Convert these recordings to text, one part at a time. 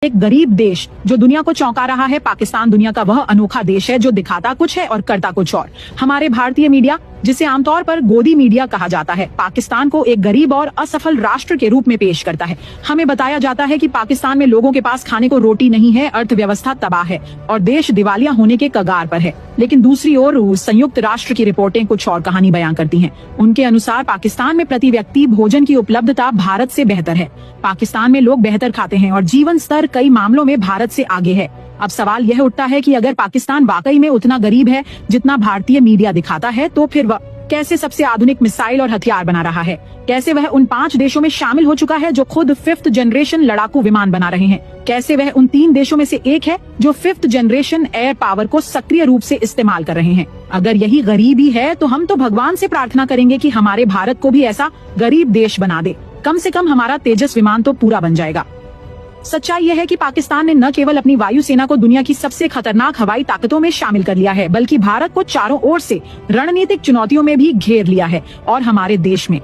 एक गरीब देश जो दुनिया को चौंका रहा है, पाकिस्तान दुनिया का वह अनोखा देश है जो दिखाता कुछ है और करता कुछ और। हमारे भारतीय मीडिया, जिसे आमतौर पर गोदी मीडिया कहा जाता है, पाकिस्तान को एक गरीब और असफल राष्ट्र के रूप में पेश करता है। हमें बताया जाता है कि पाकिस्तान में लोगों के पास खाने को रोटी नहीं है, अर्थव्यवस्था तबाह है और देश दिवालिया होने के कगार पर है। लेकिन दूसरी ओर संयुक्त राष्ट्र की रिपोर्टें कुछ और कहानी बयां करती हैं। उनके अनुसार पाकिस्तान में प्रति व्यक्ति भोजन की उपलब्धता भारत से बेहतर है। पाकिस्तान में लोग बेहतर खाते हैं और जीवन स्तर कई मामलों में भारत से आगे है। अब सवाल यह उठता है कि अगर पाकिस्तान वाकई में उतना गरीब है जितना भारतीय मीडिया दिखाता है, तो फिर वह कैसे सबसे आधुनिक मिसाइल और हथियार बना रहा है? कैसे वह उन 5 देशों में शामिल हो चुका है जो खुद 5th जनरेशन लड़ाकू विमान बना रहे हैं? कैसे वह उन 3 देशों में से एक है जो 5th जनरेशन एयर पावर को सक्रिय रूप से इस्तेमाल कर रहे हैं? अगर यही गरीबी है तो हम तो भगवान से प्रार्थना करेंगे कि हमारे भारत को भी ऐसा गरीब देश बना दे। कम से कम हमारा तेजस विमान तो पूरा बन जाएगा। सच्चाई यह है कि पाकिस्तान ने न केवल अपनी वायुसेना को दुनिया की सबसे खतरनाक हवाई ताकतों में शामिल कर लिया है, बल्कि भारत को चारों ओर से रणनीतिक चुनौतियों में भी घेर लिया है। और हमारे देश में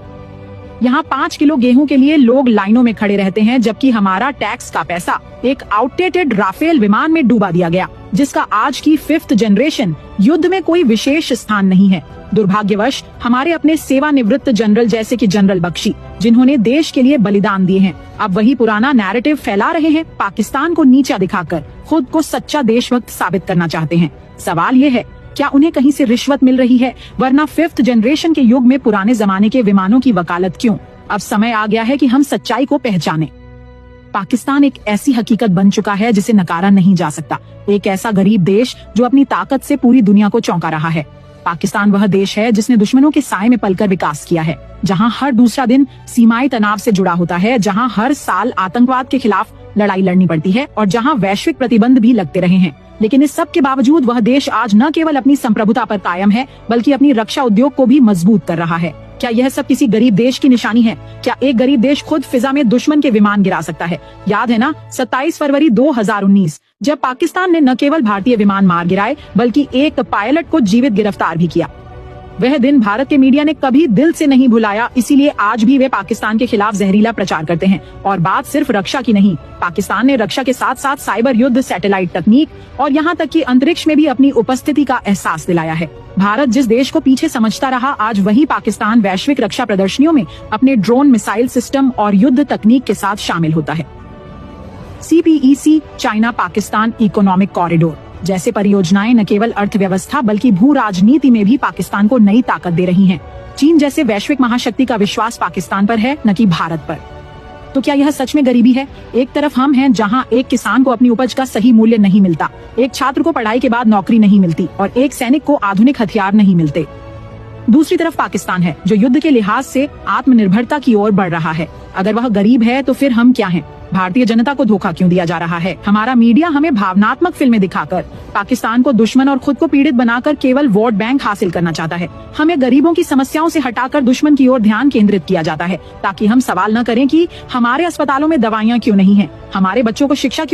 यहाँ 5 किलो गेहूं के लिए लोग लाइनों में खड़े रहते हैं, जबकि हमारा टैक्स का पैसा एक आउटडेटेड राफेल विमान में डुबा दिया गया, जिसका आज की 5th जनरेशन युद्ध में कोई विशेष स्थान नहीं है। दुर्भाग्यवश हमारे अपने सेवानिवृत्त जनरल जैसे कि जनरल बख्शी, जिन्होंने देश के लिए बलिदान दिए हैं, अब वही पुराना नैरेटिव फैला रहे हैं। पाकिस्तान को नीचा दिखाकर खुद को सच्चा देशभक्त साबित करना चाहते हैं। सवाल ये है, क्या उन्हें कहीं से रिश्वत मिल रही है? वरना 5th जनरेशन के युग में पुराने जमाने के विमानों की वकालत क्यों? अब समय आ गया है कि हम सच्चाई को पहचानें। पाकिस्तान एक ऐसी हकीकत बन चुका है जिसे नकारा नहीं जा सकता। एक ऐसा गरीब देश जो अपनी ताकत से पूरी दुनिया को चौंका रहा है। पाकिस्तान वह देश है जिसने दुश्मनों के साए में पलकर विकास किया है, जहां हर दूसरा दिन सीमाई तनाव से जुड़ा होता है, जहां हर साल आतंकवाद के खिलाफ लड़ाई लड़नी पड़ती है और जहां वैश्विक प्रतिबंध भी लगते रहे हैं। लेकिन इस सब के बावजूद वह देश आज न केवल अपनी संप्रभुता पर कायम है, बल्कि अपनी रक्षा उद्योग को भी मजबूत कर रहा है। क्या यह सब किसी गरीब देश की निशानी है? क्या एक गरीब देश खुद फिजा में दुश्मन के विमान गिरा सकता है? याद है ना 27 फरवरी 2019, जब पाकिस्तान ने न केवल भारतीय विमान मार गिराए, बल्कि एक पायलट को जीवित गिरफ्तार भी किया। वह दिन भारत के मीडिया ने कभी दिल से नहीं भुलाया, इसीलिए आज भी वे पाकिस्तान के खिलाफ जहरीला प्रचार करते हैं। और बात सिर्फ रक्षा की नहीं, पाकिस्तान ने रक्षा के साथ साथ साइबर युद्ध, सैटेलाइट तकनीक और यहाँ तक कि अंतरिक्ष में भी अपनी उपस्थिति का एहसास दिलाया है। भारत जिस देश को पीछे समझता रहा, आज वही पाकिस्तान वैश्विक रक्षा प्रदर्शनियों में अपने ड्रोन, मिसाइल सिस्टम और युद्ध तकनीक के साथ शामिल होता है। CPEC, China Pakistan economic corridor जैसे परियोजनाएं न केवल अर्थव्यवस्था बल्कि भू राजनीति में भी पाकिस्तान को नई ताकत दे रही हैं। चीन जैसे वैश्विक महाशक्ति का विश्वास पाकिस्तान पर है, न कि भारत पर। तो क्या यह सच में गरीबी है? एक तरफ हम हैं जहां एक किसान को अपनी उपज का सही मूल्य नहीं मिलता, एक छात्र को पढ़ाई के बाद नौकरी नहीं मिलती और एक सैनिक को आधुनिक हथियार नहीं मिलते। दूसरी तरफ पाकिस्तान है जो युद्ध के लिहाज से आत्मनिर्भरता की ओर बढ़ रहा है। अगर वह गरीब है तो फिर हम क्या हैं? भारतीय जनता को धोखा क्यों दिया जा रहा है? हमारा मीडिया हमें भावनात्मक फिल्में दिखाकर पाकिस्तान को दुश्मन और खुद को पीड़ित बनाकर केवल वोट बैंक हासिल करना चाहता है। हमें गरीबों की समस्याओं से हटाकर दुश्मन की ओर ध्यान केंद्रित किया जाता है, ताकि हम सवाल न करें कि हमारे अस्पतालों में दवाइयाँ क्यों नहीं है, हमारे बच्चों को शिक्षा क्यों